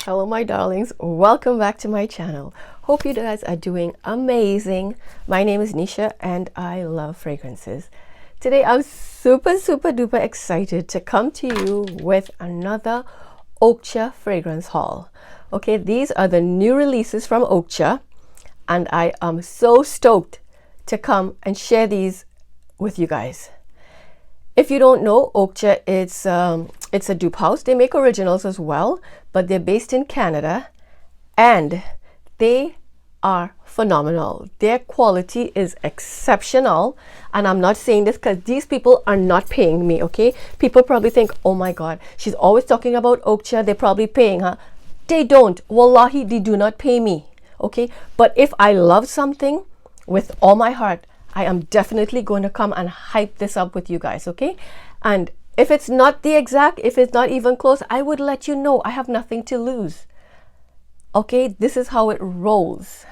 Hello my darlings, welcome back to my channel. Hope you guys are doing amazing. My name is Nisha and I love fragrances. Today I'm super duper excited to come to you with another Oakcha fragrance haul. Okay, these are the new releases from Oakcha and I am so stoked to come and share these with you guys. If you don't know, Oakcha, it's a dupe house. They make originals as well, but they're based in Canada and they are phenomenal. Their quality is exceptional, and I'm not saying this because these people are not paying me, okay? People probably think, oh my God, she's always talking about Oakcha, they're probably paying her. They don't. Wallahi, they do not pay me, okay? But if I love something with all my heart, I am definitely going to come and hype this up with you guys, okay? And if it's not the exact, if it's not even close, I would let you know. I have nothing to lose. Okay, this is how it rolls.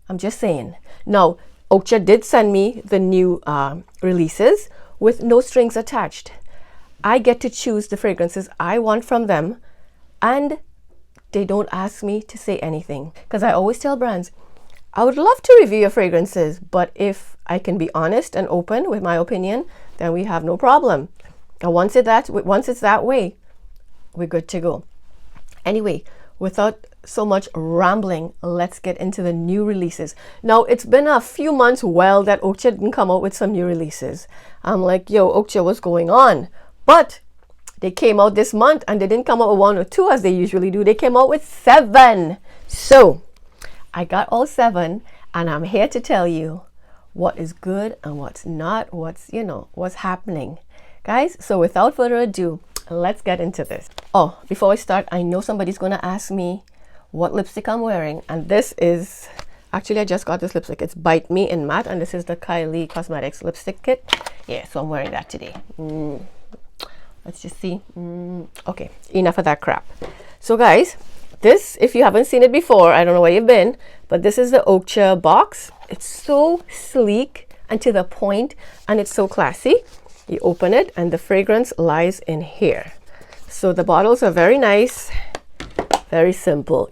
I'm just saying. Now, Oakcha did send me the new releases with no strings attached. I get to choose the fragrances I want from them, and they don't ask me to say anything. Because I always tell brands, I would love to review your fragrances, but if I can be honest and open with my opinion, then we have no problem. And once it's that way, we're good to go. Anyway, without so much rambling, let's get into the new releases. Now, it's been a few months that Oakcha didn't come out with some new releases. I'm like, yo, Oakcha, what's going on? But they came out this month and they didn't come out with 1 or 2 as they usually do. They came out with 7. So I got all 7 and I'm here to tell you what is good and what's not, what's happening. Guys, so without further ado, let's get into this. Oh, before I start, I know somebody's going to ask me what lipstick I'm wearing. And this is, actually I just got this lipstick. It's Bite Me in Matte, and this is the Kylie Cosmetics lipstick kit. Yeah, so I'm wearing that today. Let's just see. Okay, enough of that crap. So guys, this, if you haven't seen it before, I don't know where you've been, but this is the Oakcha box. It's so sleek and to the point, and it's so classy. You open it and the fragrance lies in here. So the bottles are very nice, very simple,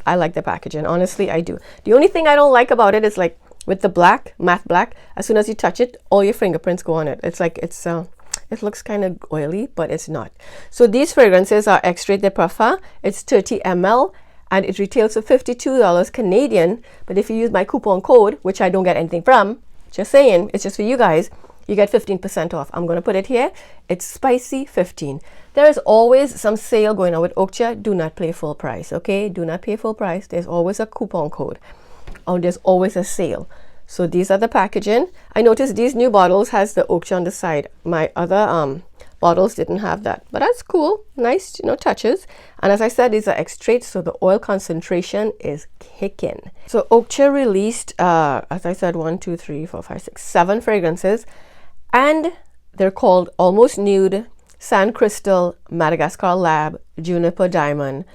I like the packaging. Honestly, I do. The only thing I don't like about it is like with the black, matte black, as soon as you touch it, all your fingerprints go on it. It's like, it looks kind of oily, but it's not. So these fragrances are Extrait de Parfum. It's 30 ml and it retails for $52 Canadian. But if you use my coupon code, which I don't get anything from, just saying, it's just for you guys, you get 15% off. I'm going to put it here. It's Spicy 15. There is always some sale going on with Oakcha. Do not pay full price, okay? Do not pay full price. There's always a coupon code. Or there's always a sale. So these are the packaging. I noticed these new bottles has the Oakcha on the side. My other bottles didn't have that. But that's cool. Nice, touches. And as I said, these are extracts, so the oil concentration is kicking. So Oakcha released, as I said, 1, 2, 3, 4, 5, 6, 7 fragrances. And they're called Almost Nude, Sand Crystal, Madagascar Lab, Juniper Diamond,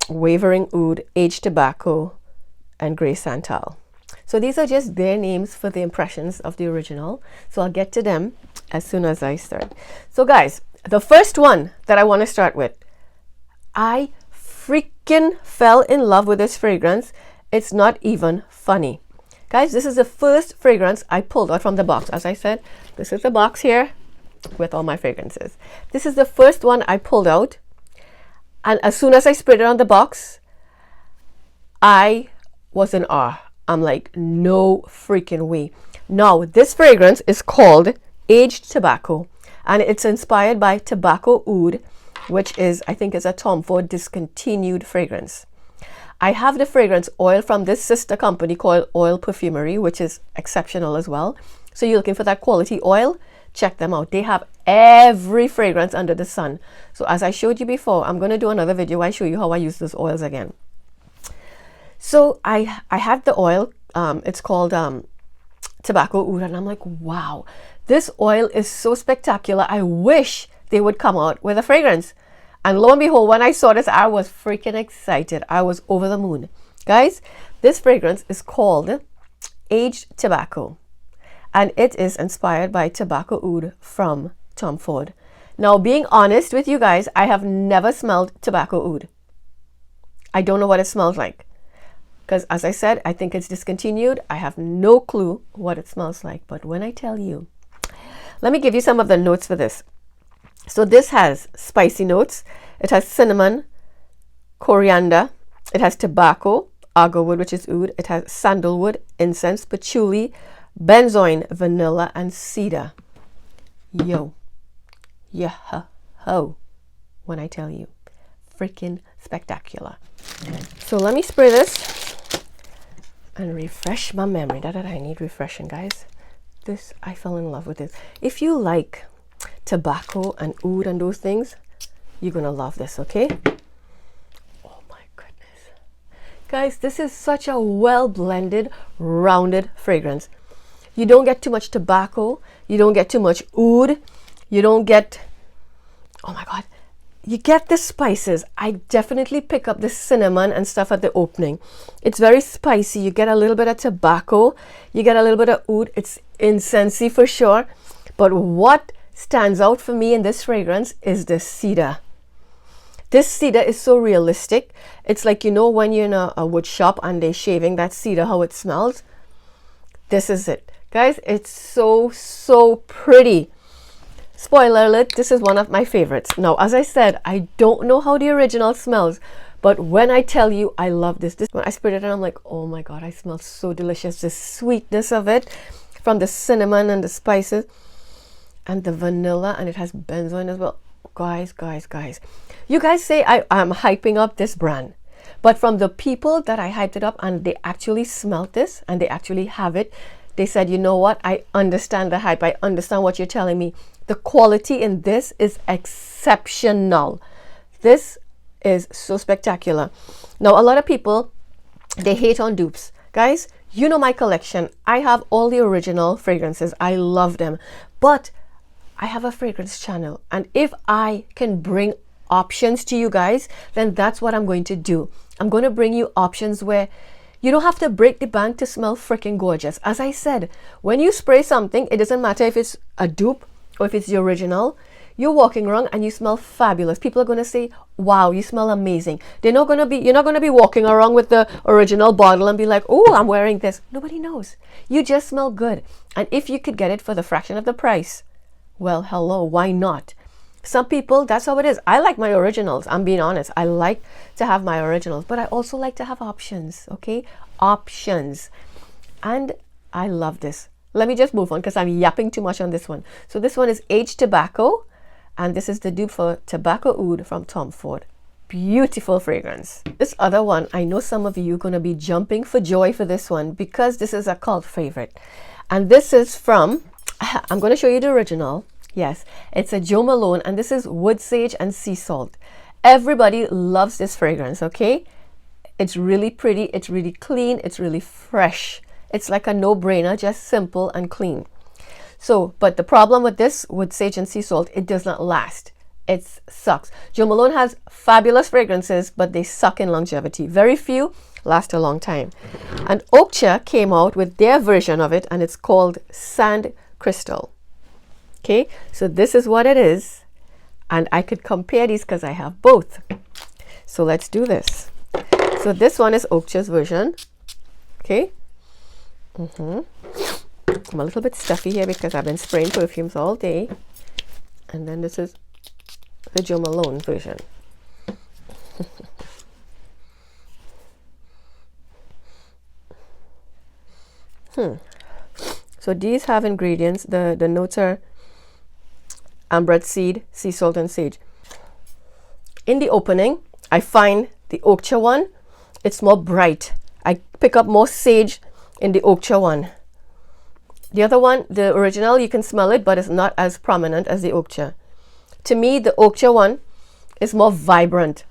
Wavering Oud, Aged Tobacco, and Grey Santal. So these are just their names for the impressions of the original. So I'll get to them as soon as I start. So guys, the first one that I want to start with, I freaking fell in love with this fragrance. It's not even funny. Guys, this is the first fragrance I pulled out from the box. As I said, this is the box here with all my fragrances. This is the first one I pulled out. And as soon as I sprayed it on the box, I was in awe. I'm like, no freaking way. Now, this fragrance is called Aged Tobacco. And it's inspired by Tobacco Oud, which is, I think, is a Tom Ford discontinued fragrance. I have the fragrance oil from this sister company called Oil Perfumery, which is exceptional as well. So you're looking for that quality oil, check them out. They have every fragrance under the sun. So as I showed you before, I'm going to do another video where I show you how I use those oils again. So I had the oil, it's called Tobacco Oud, and I'm like, wow, this oil is so spectacular. I wish they would come out with a fragrance. And lo and behold, when I saw this, I was freaking excited. I was over the moon. Guys, this fragrance is called Aged Tobacco. And it is inspired by Tobacco Oud from Tom Ford. Now, being honest with you guys, I have never smelled tobacco oud. I don't know what it smells like. Because as I said, I think it's discontinued. I have no clue what it smells like. But when I tell you, let me give you some of the notes for this. So this has spicy notes. It has cinnamon, coriander. It has tobacco, agarwood, which is oud. It has sandalwood, incense, patchouli, benzoin, vanilla, and cedar. Yo. Yeah, ho. When I tell you. Freaking spectacular. So let me spray this and refresh my memory. That I need refreshing, guys. This, I fell in love with this. If you like tobacco and oud and those things, you're gonna love this, okay? Oh my goodness. Guys, this is such a well blended, rounded fragrance. You don't get too much tobacco, you don't get too much oud, you don't get, oh my god, you get the spices. I definitely pick up the cinnamon and stuff at the opening. It's very spicy. You get a little bit of tobacco, you get a little bit of oud. It's incensey for sure. But what stands out for me in this fragrance is the cedar. This cedar is so realistic. It's like, you know, when you're in a wood shop and they're shaving that cedar, how it smells. This is it. Guys, it's so pretty. Spoiler alert, this is one of my favorites. Now, as I said, I don't know how the original smells, but when I tell you, I love this. When I sprayed it and I'm like, oh my god, I smell so delicious. The sweetness of it from the cinnamon and the spices and the vanilla, and it has benzoin as well. Guys. You guys say I'm hyping up this brand, but from the people that I hyped it up and they actually smelt this and they actually have it, they said, you know what? I understand the hype. I understand what you're telling me. The quality in this is exceptional. This is so spectacular. Now, a lot of people, they hate on dupes. Guys, you know my collection. I have all the original fragrances. I love them. But I have a fragrance channel. And if I can bring options to you guys, then that's what I'm going to do. I'm going to bring you options where you don't have to break the bank to smell freaking gorgeous. As I said, when you spray something, it doesn't matter if it's a dupe or if it's the original, you're walking around and you smell fabulous. People are going to say, wow, you smell amazing. You're not going to be walking around with the original bottle and be like, oh, I'm wearing this. Nobody knows. You just smell good. And if you could get it for the fraction of the price, well, hello, why not? Some people, that's how it is. I like my originals. I'm being honest. I like to have my originals, but I also like to have options, okay? Options. And I love this. Let me just move on because I'm yapping too much on this one. So this one is aged tobacco, and this is the dupe for Tobacco Oud from Tom Ford. Beautiful fragrance. This other one, I know some of you are going to be jumping for joy for this one because this is a cult favorite. And this is from, I'm going to show you the original. Yes, it's a Jo Malone, and this is wood sage and sea salt. Everybody loves this fragrance, okay? It's really pretty, it's really clean, it's really fresh. It's like a no-brainer, just simple and clean. So, but the problem with this wood sage and sea salt, it does not last. It sucks. Jo Malone has fabulous fragrances, but they suck in longevity. Very few last a long time. And Oakcha came out with their version of it, and it's called Sand Crystal. Okay, so this is what it is, and I could compare these because I have both. So let's do this. So this one is Oakcha's version. Okay. I'm a little bit stuffy here because I've been spraying perfumes all day. And then this is the Jo Malone version. So these have ingredients. The notes are amber seed, sea salt, and sage. In the opening, I find the Oakcha one, it's more bright. I pick up more sage in the Oakcha one. The other one, the original, you can smell it, but it's not as prominent as the Oakcha. To me, the Oakcha one is more vibrant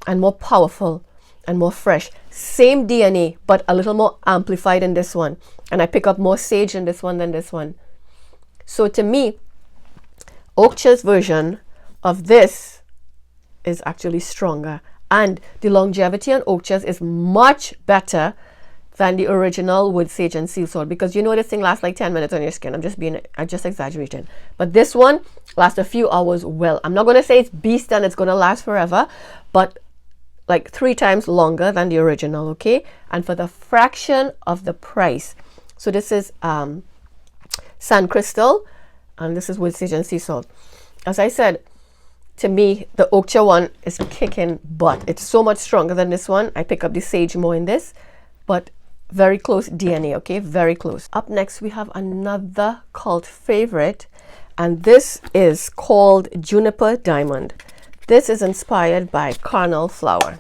and more powerful and more fresh. Same DNA, but a little more amplified in this one. And I pick up more sage in this one than this one. So to me, Oakcha's version of this is actually stronger. And the longevity on Oakcha's is much better than the original wood sage and sea salt, because you know this thing lasts like 10 minutes on your skin. I'm just exaggerating. But this one lasts a few hours well. I'm not going to say it's beast and it's going to last forever, but like 3 times longer than the original, okay? And for the fraction of the price. So this is sand crystal, and this is wood sage and sea salt. As I said, to me, the Oakcha one is kicking butt. It's so much stronger than this one. I pick up the sage more in this, but very close DNA, okay? Very close. Up next, we have another cult favorite, and this is called Juniper Diamond. This is inspired by carnal flower.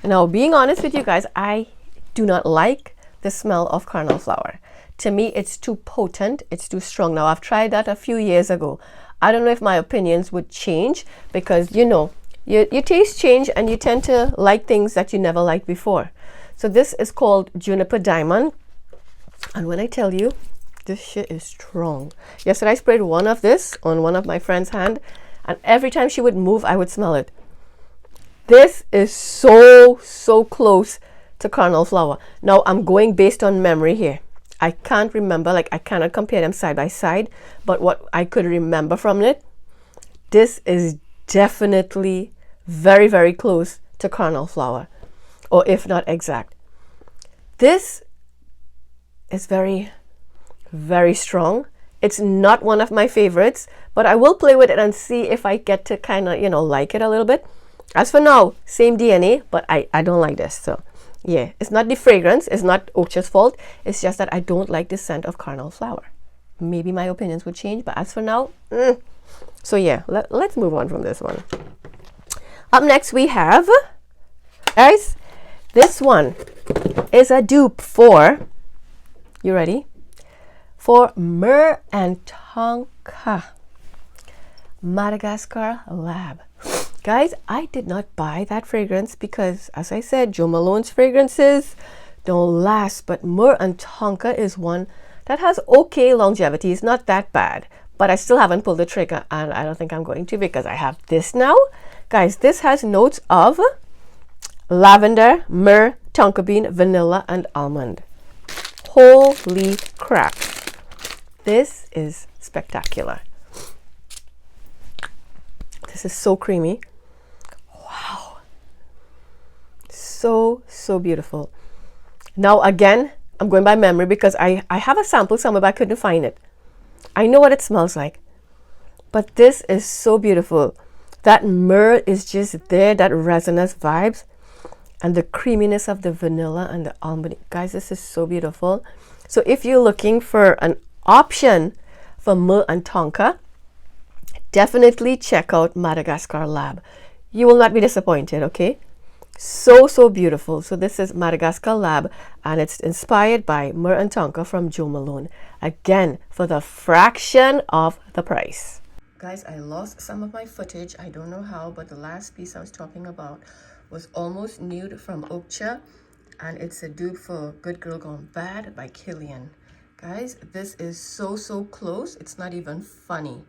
Now, being honest with you guys, I do not like the smell of carnal flower. To me, it's too potent. It's too strong. Now, I've tried that a few years ago. I don't know if my opinions would change, because, you know, your taste change and you tend to like things that you never liked before. So this is called Juniper Diamond. And when I tell you, this shit is strong. Yesterday I sprayed one of this on one of my friend's hand, and every time she would move, I would smell it. This is so close to carnal flower. Now I'm going based on memory here. I can't remember, like I cannot compare them side by side, but what I could remember from it, this is definitely very close to carnal flower, or if not exact. This is very strong. It's not one of my favorites, but I will play with it and see if I get to kind of, you know, like it a little bit. As for now, same DNA, but I don't like this. So yeah, it's not the fragrance, it's not Oakcha's fault. It's just that I don't like the scent of carnal flower. Maybe my opinions would change, but as for now, So yeah, let's move on from this one. Up next we have, guys, this one is a dupe for, you ready? For Myrrh and Tonka, Madagascar Lab. Guys, I did not buy that fragrance because, as I said, Jo Malone's fragrances don't last, but Myrrh and Tonka is one that has okay longevity. It's not that bad, but I still haven't pulled the trigger, and I don't think I'm going to because I have this now. Guys, this has notes of lavender, myrrh, tonka bean, vanilla, and almond. Holy crap. This is spectacular. This is so creamy. Wow. So beautiful. Now again, I'm going by memory because I have a sample somewhere, but I couldn't find it. I know what it smells like, but this is so beautiful. That myrrh is just there, that resinous vibes, and the creaminess of the vanilla and the almond. Guys, this is so beautiful. So if you're looking for an option for Myrrh and Tonka, definitely check out Madagascar Lab. You will not be disappointed, okay? So beautiful. So this is Madagascar Lab, and it's inspired by Myrrh and Tonka from Jo Malone. Again, for the fraction of the price. Guys, I lost some of my footage. I don't know how, but the last piece I was talking about was Almost Nude from Oakcha, and it's a dupe for Good Girl Gone Bad by Killian. Guys, this is so close. It's not even funny.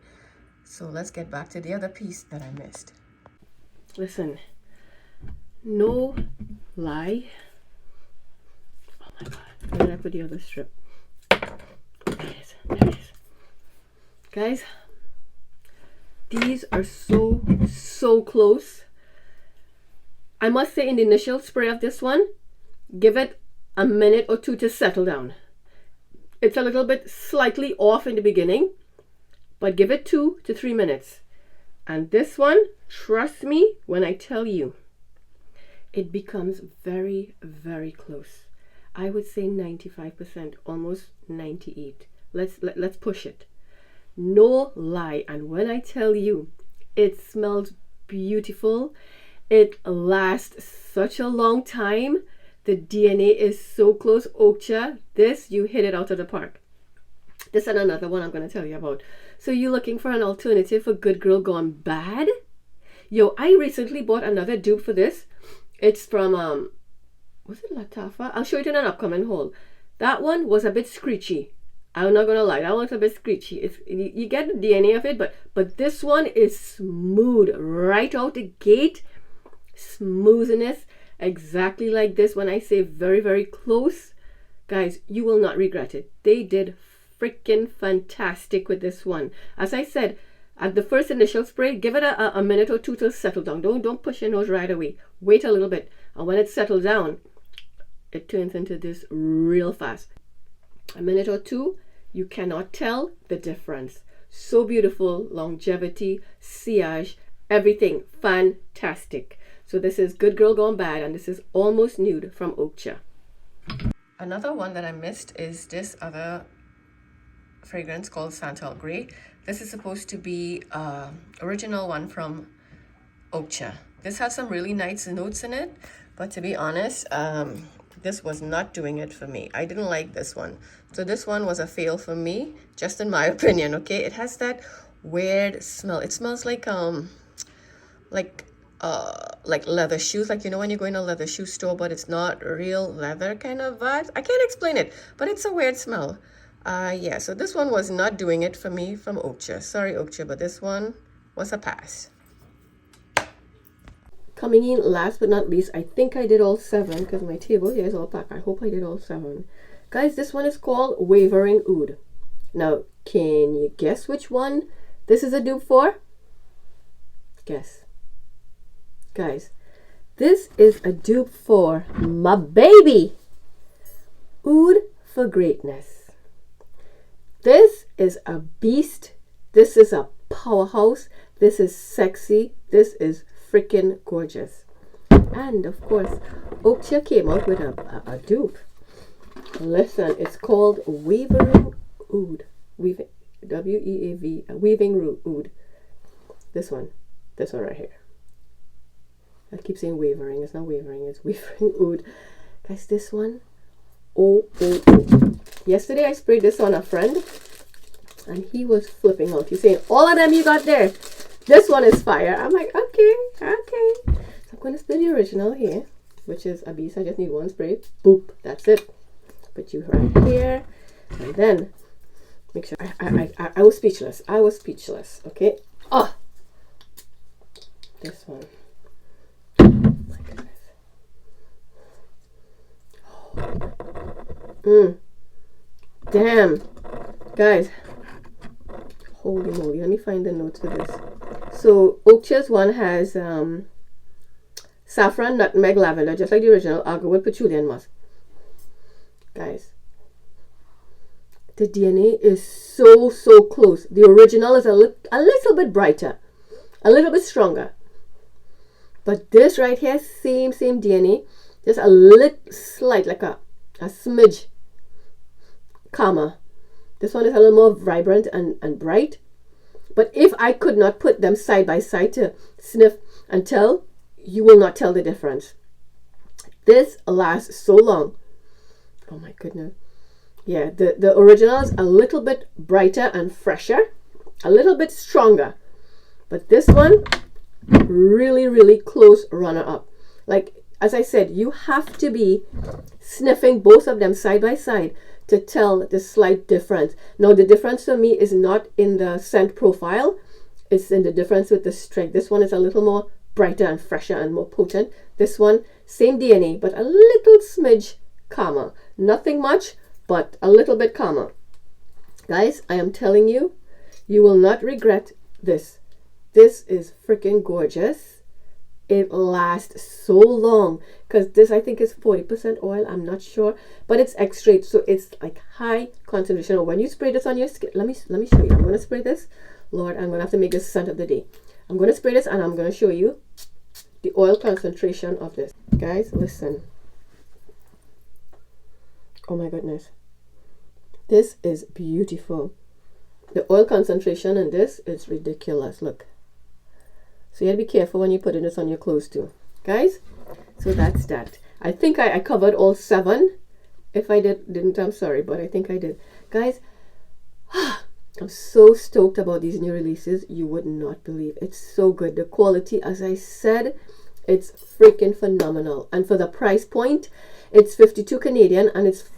So let's get back to the other piece that I missed. Listen, no lie. Oh my God, where did I put the other strip? There it is. Guys, these are so close. I must say, in the initial spray of this one, give it a minute or two to settle down. It's a little bit slightly off in the beginning, but give it 2 to 3 minutes. And this one, trust me when I tell you, it becomes very close. I would say 95%, almost 98. Let's push it. No lie. And when I tell you, it smells beautiful. It lasts such a long time. The DNA is so close. Oakcha, this, you hit it out of the park. This and another one I'm going to tell you about. So you're looking for an alternative for Good Girl Gone Bad? Yo, I recently bought another dupe for this. It's from, was it Latafa? I'll show it in an upcoming haul. That one was a bit screechy. I'm not going to lie. That one's a bit screechy. You get the DNA of it, but this one is smooth right out the gate. Smoothness, exactly like this. When I say very close Guys, you will not regret it. They did freaking fantastic with this one. As I said, at the first initial spray, give it a minute or two to settle down. Don't push your nose right away. Wait a little bit. And when it settles down, it turns into this real fast. A minute or two, you cannot tell the difference. So beautiful, longevity, sillage, everything fantastic. So this is Good Girl Gone Bad, and this is Almost Nude from Oakcha. Another one that I missed is this other fragrance called Santal Gray. This is supposed to be original one from Oakcha. This has some really nice notes in it, but to be honest, this was not doing it for me. I didn't like this one. So this one was a fail for me, just in my opinion, okay? It has that weird smell. It smells like leather shoes, like, you know, when you go in a leather shoe store, but it's not real leather kind of vibes. I can't explain it, but it's a weird smell. Yeah, so this one was not doing it for me from Oakcha. Sorry, Oakcha, but this one was a pass. Coming in last but not least, I think I did all 7 because my table here is all packed. I hope I did all 7. Guys, this one is called Wavering Oud. Now, can you guess which one this is a dupe for? Guess. Guys, this is a dupe for my baby, Oud for Greatness. This is a beast. This is a powerhouse. This is sexy. This is freaking gorgeous. And of course, Oakcha came out with a dupe. Listen, it's called Wavering Oud. W-E-A-V, Weaving Oud. This one right here. I keep saying wavering. It's not wavering, it's Wavering Oud. Guys, this one, oh. Yesterday I sprayed this on a friend and he was flipping out. He's saying, all of them you got there, this one is fire. I'm like, okay. So I'm going to spray the original here, which is a beast. I just need one spray. Boop, that's it. Put you right here. And then, make sure, I was speechless. Okay. Oh, this one. My goodness. Damn. Guys. Holy moly. Let me find the notes for this. So, Oakcha's one has saffron, nutmeg, lavender, just like the original, agarwood, patchouli, and musk. Guys. The DNA is so close. The original is a little bit brighter. A little bit stronger. But this right here, same DNA, just a little slight, like a smidge calmer. This one is a little more vibrant and bright. But if I could not put them side by side to sniff and tell, you will not tell the difference. This lasts so long. Oh my goodness. Yeah, the original is a little bit brighter and fresher, a little bit stronger. But this one, really close runner-up. Like, as I said, you have to be sniffing both of them side by side to tell the slight difference. Now, the difference for me is not in the scent profile. It's in the difference with the strength. This one is a little more brighter and fresher and more potent. This one, same DNA, but a little smidge calmer. Nothing much, but a little bit calmer. Guys, I am telling you, you will not regret this. This is freaking gorgeous. It lasts so long because this, I think, is 40% oil. I'm not sure, but it's extract, so it's like high concentration. When you spray this on your skin, let me show you. I'm going to spray this. Lord, I'm going to have to make this scent of the day. I'm going to spray this and I'm going to show you the oil concentration of this. Guys, listen. Oh my goodness. This is beautiful. The oil concentration in this is ridiculous. Look. So you have to be careful when you're putting this on your clothes too. Guys, so that's that. I think I covered all 7. If I didn't, I'm sorry, but I think I did. Guys, I'm so stoked about these new releases. You would not believe. It's so good. The quality, as I said, it's freaking phenomenal. And for the price point, it's 52 Canadian and it's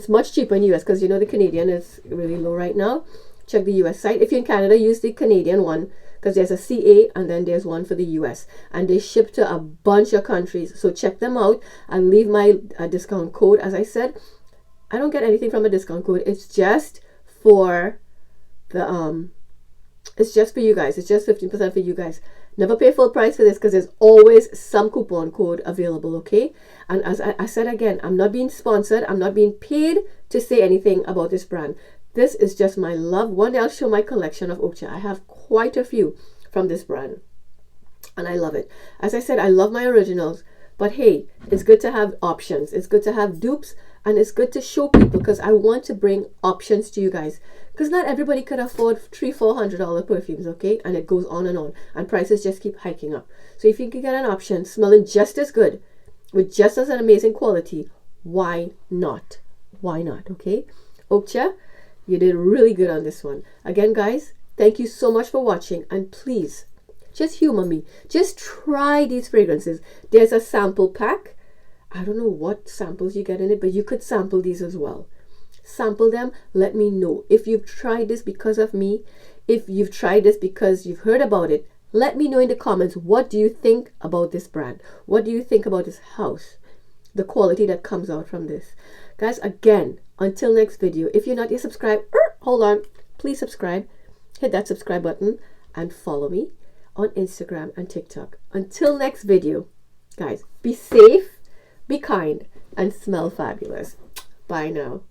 much cheaper in US because you know the Canadian is really low right now. Check the US site. If you're in Canada, use the Canadian one because there's a CA and then there's one for the US. And they ship to a bunch of countries. So check them out. I'll leave my discount code, as I said, I don't get anything from a discount code. It's just for the it's just for you guys. It's just 15% for you guys. Never pay full price for this because there's always some coupon code available, okay? And as I said again, I'm not being sponsored. I'm not being paid to say anything about this brand. This is just my love. One day I'll show my collection of Oakcha. I have quite a few from this brand. And I love it. As I said, I love my originals. But hey, it's good to have options. It's good to have dupes. And it's good to show people because I want to bring options to you guys. Because not everybody could afford $300-400 perfumes, okay? And it goes on. And prices just keep hiking up. So if you can get an option smelling just as good, with just as an amazing quality, why not? Why not, okay? Oakcha, you did really good on this one. Again, guys, thank you so much for watching. And please, just humor me. Just try these fragrances. There's a sample pack. I don't know what samples you get in it, but you could sample these as well. Sample them. Let me know. If you've tried this because of me, if you've tried this because you've heard about it, let me know in the comments. What do you think about this brand? What do you think about this house? The quality that comes out from this. Guys, again, until next video, if you're not yet subscribed, hold on. Please subscribe. Hit that subscribe button and follow me on Instagram and TikTok. Until next video, guys, be safe, be kind, and smell fabulous. Bye now.